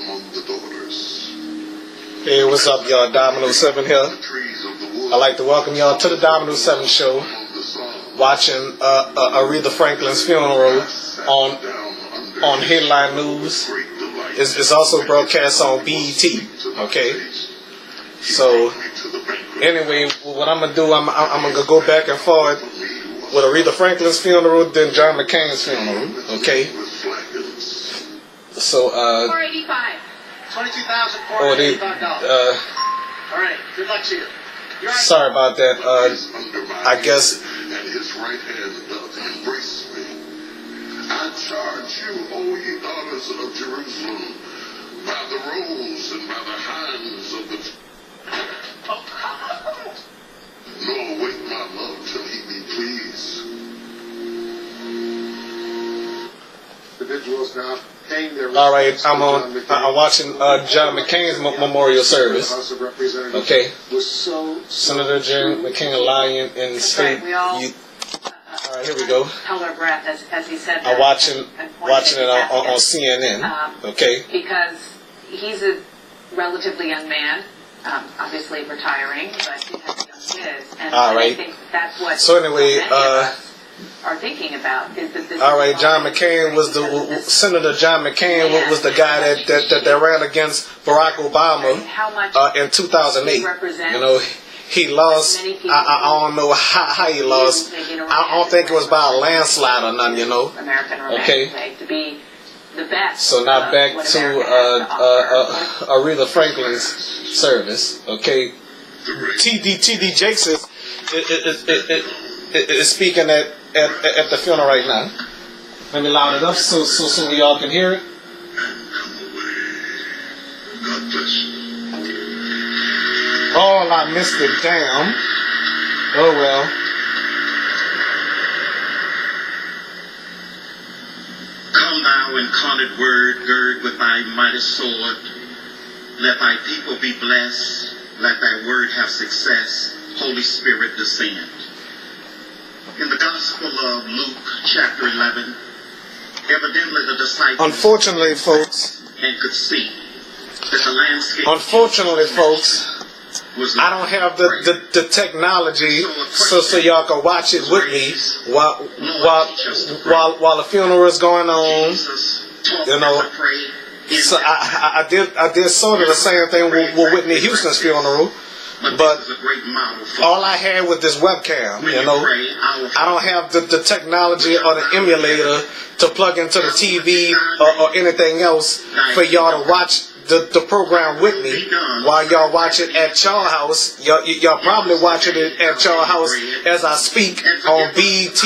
among the daughters. Hey, what's up, y'all? Domino 7 here. I'd like to welcome y'all to the Domino 7 show. Watching Aretha Franklin's funeral on Headline News. It's also broadcast on BET. Okay. So anyway, what I'm gonna do, I'm gonna go back and forth with Aretha Franklin's funeral, then John McCain's funeral. Okay. So 485. $22,485. All right. Good luck to you. Sorry about that. I guess. And his right hand doth embrace me. I charge you, O ye daughters of Jerusalem, by the roes and by the hinds of the nor wait my love till he be pleased. Individuals now paying their all right, I'm watching John McCain's memorial service. Okay, Senator John McCain, a lion in state. All right, here we go. Held our breath, as he said. I'm watching it on CNN. Okay, because he's a relatively young man. Obviously retiring, but he has young kids, and all right. I think that's what so anyway, many of us are thinking about. Is that this all right, John McCain was Senator John McCain was the guy that ran against Barack Obama in 2008. You know, he lost. I don't know how he lost. I don't think it was by a landslide or nothing. You know. Okay. To be the best. So now back to Aretha Franklin's service. Okay, TD Jakes is speaking at the funeral right now. Let me loud it up so we all can hear it. God bless you. Oh, I missed it. Damn. Oh well. Come thou incarnate word, gird with thy mighty sword. Let thy people be blessed. Let thy word have success. Holy Spirit descend. In the Gospel of Luke, chapter 11, evidently the disciples Unfortunately, folks, could see that the landscape I don't have the technology so y'all can watch it with me while the funeral is going on. You know, so I did sort of the same thing with Whitney Houston's funeral, but all I had was this webcam. You know, I don't have the technology or the emulator to plug into the TV or anything else for y'all to watch the program with me while y'all watch it at y'all house. Y'all probably watching it at y'all house as I speak on BET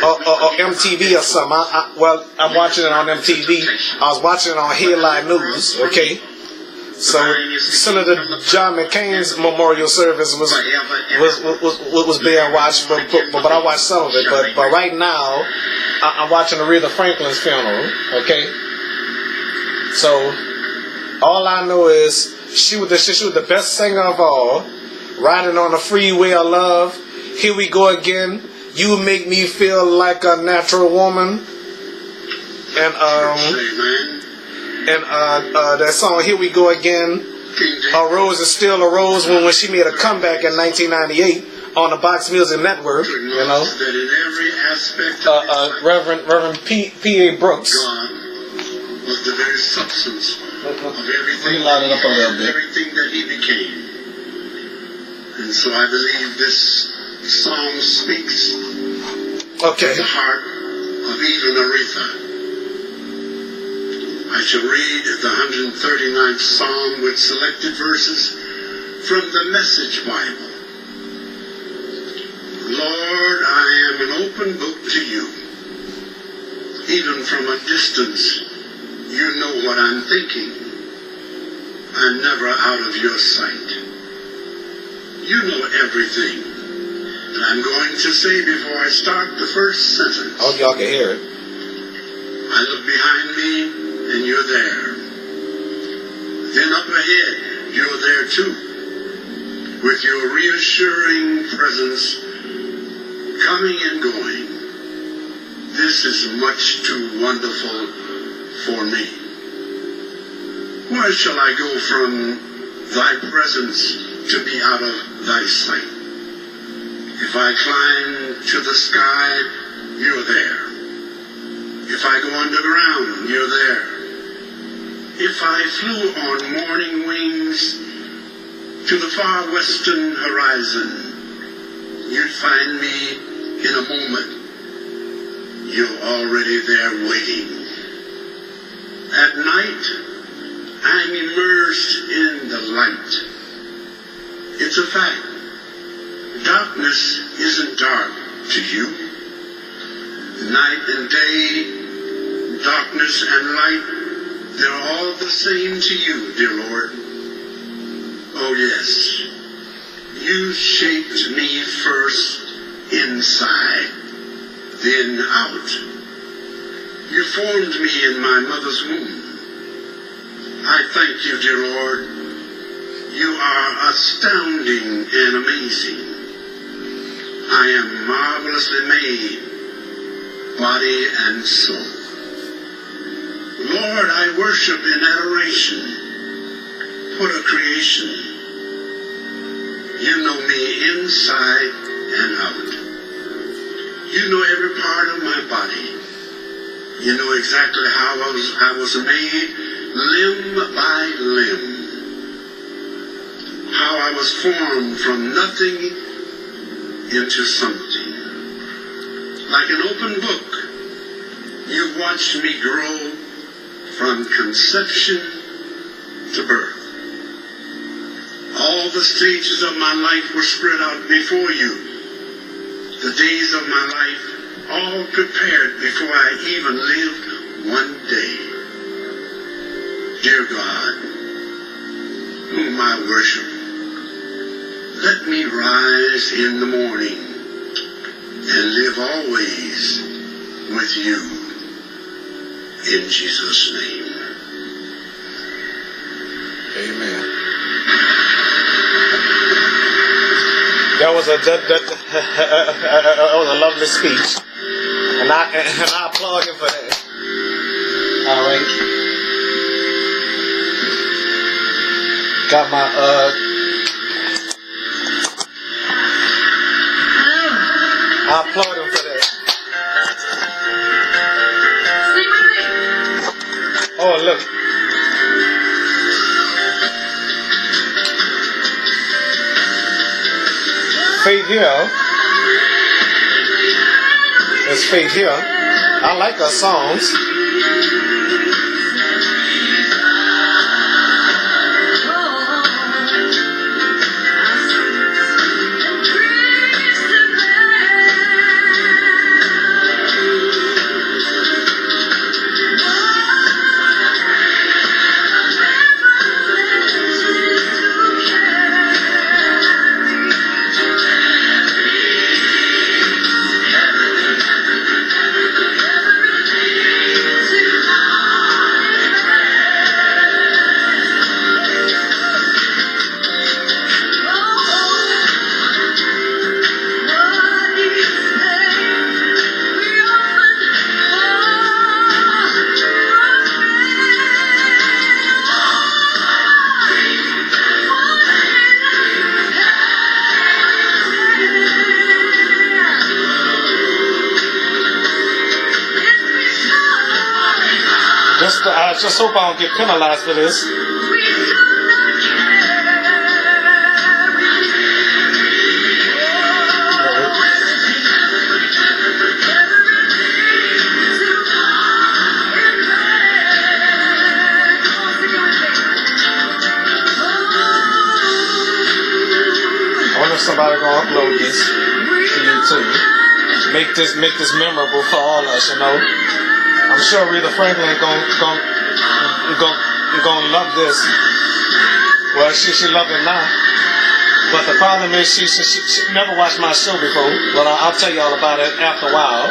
or MTV or something. I'm watching it on MTV. I was watching it on Headline News. Okay. So Senator John McCain's memorial service was being watched, but I watched some of it. But right now I'm watching Aretha Franklin's funeral. Okay. So all I know is she was the best singer of all. Riding on the freeway of love. Here we go again. You make me feel like a natural woman. And that song Here We Go Again. A Rose is Still a Rose when she made a comeback in 1998 on the Box Music Network. You know. Reverend P.A. Brooks. Was the very substance of everything that he became. And so I believe this song speaks to the heart of even Aretha. I shall read the 139th Psalm with selected verses from the Message Bible. Lord, I am an open book to you. Even from a distance, you know what I'm thinking. I'm never out of your sight. You know everything that I'm going to say before I start the first sentence. Oh, y'all can hear it. I look behind me and you're there. Then up ahead, you're there too. With your reassuring presence coming and going. This is much too wonderful for me. Why shall I go from thy presence to be out of thy sight? If I climb to the sky, you're there. If I go underground, you're there. If I flew on morning wings to the far western horizon, you'd find me in a moment. You're already there waiting. At night, I'm immersed in the light. It's a fact. Darkness isn't dark to you. Night and day, darkness and light, they're all the same to you, dear Lord. Oh yes, you shaped me first inside, then out. You formed me in my mother's womb. I thank you, dear Lord. You are astounding and amazing. I am marvelously made, body and soul. Lord, I worship in adoration. What a creation. You know me inside and out. You know every part of my body. You know exactly how I was made, limb by limb. How I was formed from nothing into something. Like an open book, you watched me grow from conception to birth. All the stages of my life were spread out before you. The days of my life all prepared before I even lived one day. Dear God, whom I worship, let me rise in the morning and live always with you. In Jesus' name. Amen. That was a lovely speech, and I applaud him for that. All right, got my I applaud him for that. Oh look. Faith Hill. It's Faith Hill. I like her songs. I just hope I don't get penalized for this. I wonder if somebody gonna upload this to YouTube. Make this memorable for all of us, you know. I'm sure Aretha Franklin gonna love this. Well, she love it now. But the problem is she never watched my show before. Well, I'll tell you all about it after a while.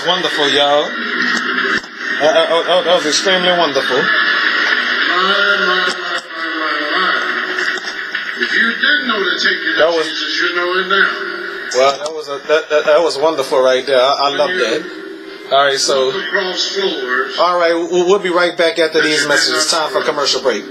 was wonderful, y'all. That was extremely wonderful. My. If you didn't know to take it to Jesus, you know it now. Well, that was wonderful right there. I love that. All right, so. All right, we'll be right back after these messages. Time for a commercial break.